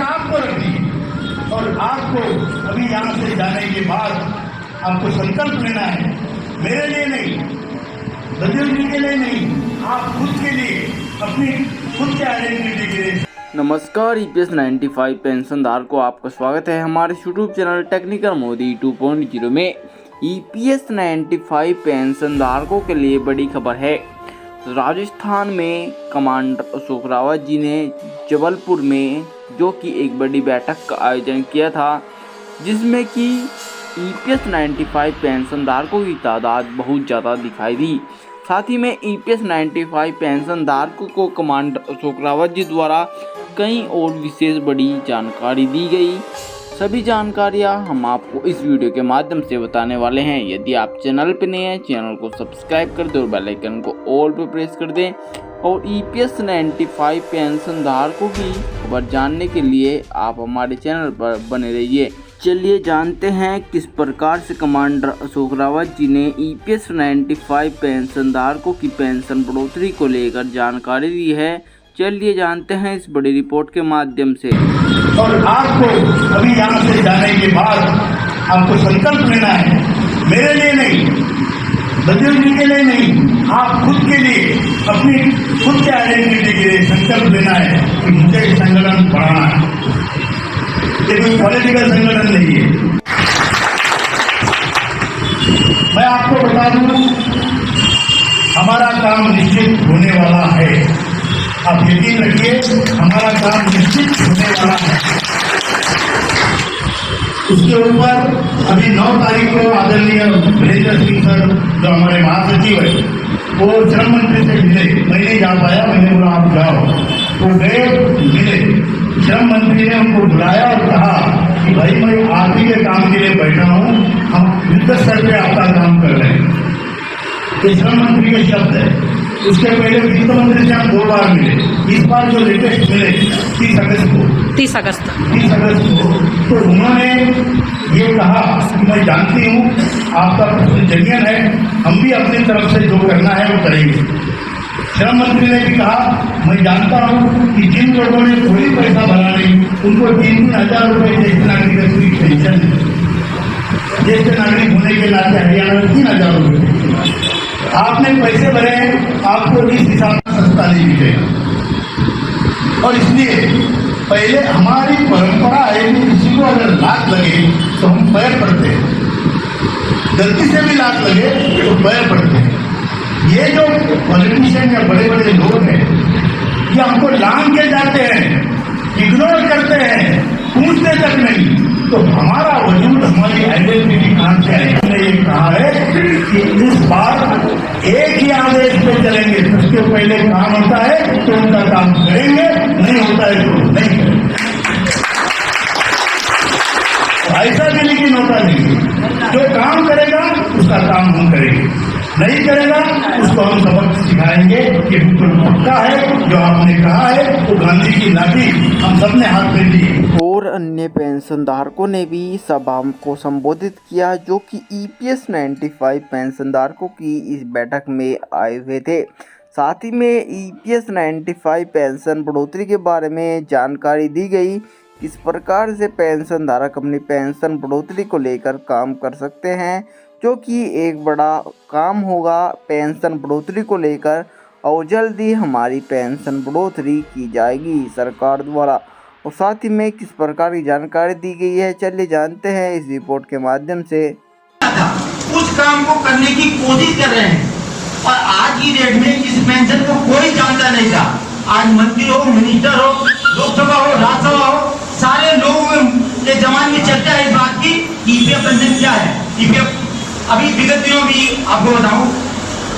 आपको रखनी है। और आपको अभी यहाँ से जाने के बाद आपको संकल्प लेना है, मेरे लिए नहीं, बजरंग जी के लिए नहीं, आप खुद के लिए, अपनी खुद के आइडेंटिटी के लिए। नमस्कार, EPS 95 पेंशनधार को आपका स्वागत है हमारे यूट्यूब चैनल टेक्निकल मोदी 2.0 में। EPS 95 पेंशनधारकों के लिए बड़ी खबर है। राजस्थान में कमांडर अशोक रावत जी ने जबलपुर में जो कि एक बड़ी बैठक का आयोजन किया था, जिसमें कि EPS 95 पेंशनधारकों की तादाद बहुत ज़्यादा दिखाई दी। साथ ही में EPS 95 पेंशनधारकों को कमांडर अशोक रावत जी द्वारा कई और विशेष बड़ी जानकारी दी गई। सभी जानकारियां हम आपको इस वीडियो के माध्यम से बताने वाले हैं। यदि आप चैनल पर नए हैं, चैनल को सब्सक्राइब कर दें और बेल आइकन को ऑल पर प्रेस कर दें। और EPS 95 पेंशनधारकों की खबर जानने के लिए आप हमारे चैनल पर बने रहिए। चलिए जानते हैं किस प्रकार से कमांडर अशोक रावत जी ने EPS 95 पेंशनधारकों की पेंशन बढ़ोतरी को लेकर जानकारी दी है। चलिए जानते हैं इस बड़ी रिपोर्ट के माध्यम से। और आपको अभी यहाँ से जाने के बाद आपको संकल्प लेना है, मेरे लिए नहीं, बजरंग जी के लिए नहीं, आप खुद के लिए, अपनी खुद के आइडेंटिटी के लिए संकल्प लेना है कि मुझे संगठन बढ़ाना है। ये कोई पॉलिटिकल संगठन नहीं है। मैं आपको बता दूं, हमारा काम निश्चित होने वाला है। आप यकीन रखिए, हमारा काम निश्चित होने वाला है। उसके ऊपर अभी 9 तारीख को आदरणीय वीरेंद्र सिंह सर जो हमारे महासचिव है, वो श्रम मंत्री से मिले। मैं नहीं जा पाया, मैंने बोला आप जाओ, तो गए, मिले। श्रम मंत्री ने उनको बुलाया और कहा कि भाई मैं आप ही के काम के लिए बैठा हूँ, हम युद्ध स्तर पे आपका काम कर रहे हैं। ये श्रम मंत्री के शब्द है। उसके पहले वित्त मंत्री से हम 2 बार मिले। इस बार जो लेटेस्ट मिले 30 अगस्त को, तो उन्होंने ये कहा कि मैं जानती हूँ आपका प्रश्न जेन्युइन है, हम भी अपनी तरफ से जो करना है वो करेंगे। श्रम मंत्री ने भी कहा मैं जानता हूँ कि जिन लोगों ने कोई पैसा भरा नहीं उनको 3-3 हजार रुपये ज्येष्ठ नागरिक की पेंशन है। ज्येष्ठ नागरिक होने के नाते हरियाणा में 3,000 रुपये आपने पैसे भरे हैं, आपको इस हिसाब से सस्ता नहीं मिलेगा। और इसलिए पहले हमारी परंपरा है कि किसी को अगर लात लगे तो हम पैर पड़ते हैं, गलती से भी लात लगे तो पैर पड़ते हैं। ये जो पॉलिटिशियन या बड़े बड़े लोग हैं, ये हमको लांग के जाते हैं, इग्नोर करते हैं, पूछते तक नहीं। तो हमारा वजूद, हमारी आइडेंटिटी कहाँ से आई? हमने ये कहा है कि इस बार एक ही आदेश पे चलेंगे। उसके पहले काम होता है तो उनका काम करेंगे, नहीं होता है तो नहीं करेंगे। ऐसा भी लेकिन होता नहीं, जो काम करेगा उसका काम हम करेंगे, नहीं करेगा उसको हम सबक सिखाएंगे कि बिल्कुल पक्का है जो आपने कहा है। तो गांधी की लाठी हम सबने हाथ में दी। और अन्य पेंशनधारकों ने भी सभा को संबोधित किया, जो कि EPS 95 पेंशनधारकों की इस बैठक में आए हुए थे। साथ ही में EPS 95 पेंशन बढ़ोतरी के बारे में जानकारी दी गई, किस प्रकार से पेंशनधारक अपनी पेंशन बढ़ोतरी को लेकर काम कर सकते हैं, जो कि एक बड़ा काम होगा पेंशन बढ़ोतरी को लेकर। और जल्दी हमारी पेंशन बढ़ोतरी की जाएगी सरकार द्वारा। और साथ ही में किस प्रकार की जानकारी दी गई है, चलिए जानते हैं इस रिपोर्ट के माध्यम से। उस काम को करने की कोशिश कर रहे हैं और आज की डेट में इस पेंशन को कोई जानता नहीं था। आज मंत्री हो, मिनिस्टर हो, लोकसभा हो, राज्यसभा हो, सारे लोगों के जमाने में चर्चा है इस बात की EPF पेंशन क्या है। EPF अभी विगत दिनों भी आपको बताऊं,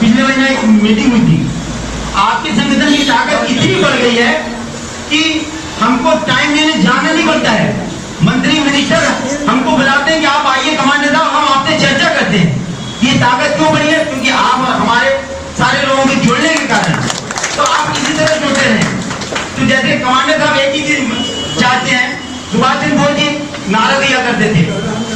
पिछले महीने एक मीटिंग हुई थी। आपके संगठन की ताकत इतनी बढ़ गई है कि हमको टाइम देने जाना नहीं पड़ता है। मंत्री मिनिस्टर हमको बुलाते हैं कि आप आइए कमांडर साहब, हम आपसे चर्चा करते हैं। ये ताकत क्यों बढ़ी है? क्योंकि आप और हमारे सारे लोगों के जुड़ने के कारण। तो आप इसी तरह जुड़ते हैं। तो जैसे कमांडर साहब एक ही चीज चाहते हैं, सुभाष चंद्र बोस जी नारा दिया करते थे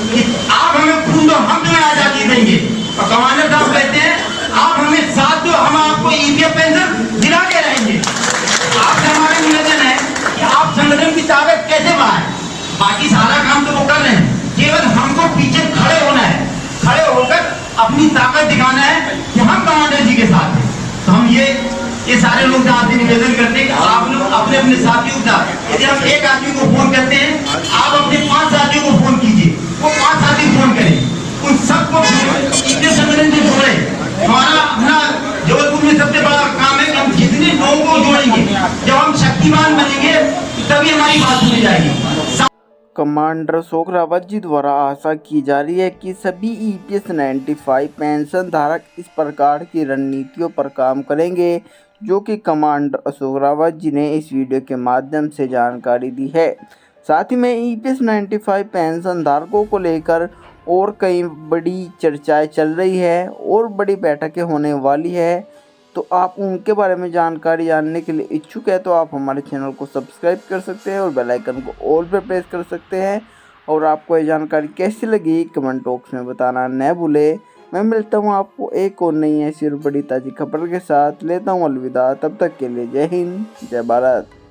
कि आप हमें खून दो, हम तुम्हें आजादी देंगे। और कमांडर साहब कहते हैं आप हमें साथ दो, हम आपको EPF पेंशन दिला के रहेंगे। आपसे हमारा निवेदन है कि आप संगठन की ताकत कैसे बढ़ाएं। ये सारे लोग आपसे निवेदन करते हैं कि आप लोग अपने अपने साथियों का, यदि हम एक आदमी को फोन करते हैं, आप अपने 5 साथियों को फोन कीजिए, वो 5 साथी फोन करें, उन सबको इतने सम्मेलन से जोड़े। हमारा अपना जबलपुर में सबसे बड़ा काम है कि हम जितने लोगों को जोड़ेंगे, जब हम शक्तिमान बनेंगे तभी हमारी बात सुनी जाएगी। कमांडर अशोक रावत जी द्वारा आशा की जा रही है कि सभी EPS 95 पेंशन धारक इस प्रकार की रणनीतियों पर काम करेंगे जो कि कमांडर अशोक रावत जी ने इस वीडियो के माध्यम से जानकारी दी है। साथ ही में EPS 95 पेंशन धारकों को लेकर और कई बड़ी चर्चाएं चल रही है और बड़ी बैठकें होने वाली है, तो आप उनके बारे में जानकारी जानने के लिए इच्छुक है तो आप हमारे चैनल को सब्सक्राइब कर सकते हैं और बेल आइकन को ऑल पे प्रेस कर सकते हैं। और आपको ये जानकारी कैसी लगी कमेंट बॉक्स में बताना न भूले। मैं मिलता हूँ आपको एक और नई ऐसी और बड़ी ताज़ी खबर के साथ, लेता हूँ अलविदा। तब तक के लिए जय हिंद, जय भारत।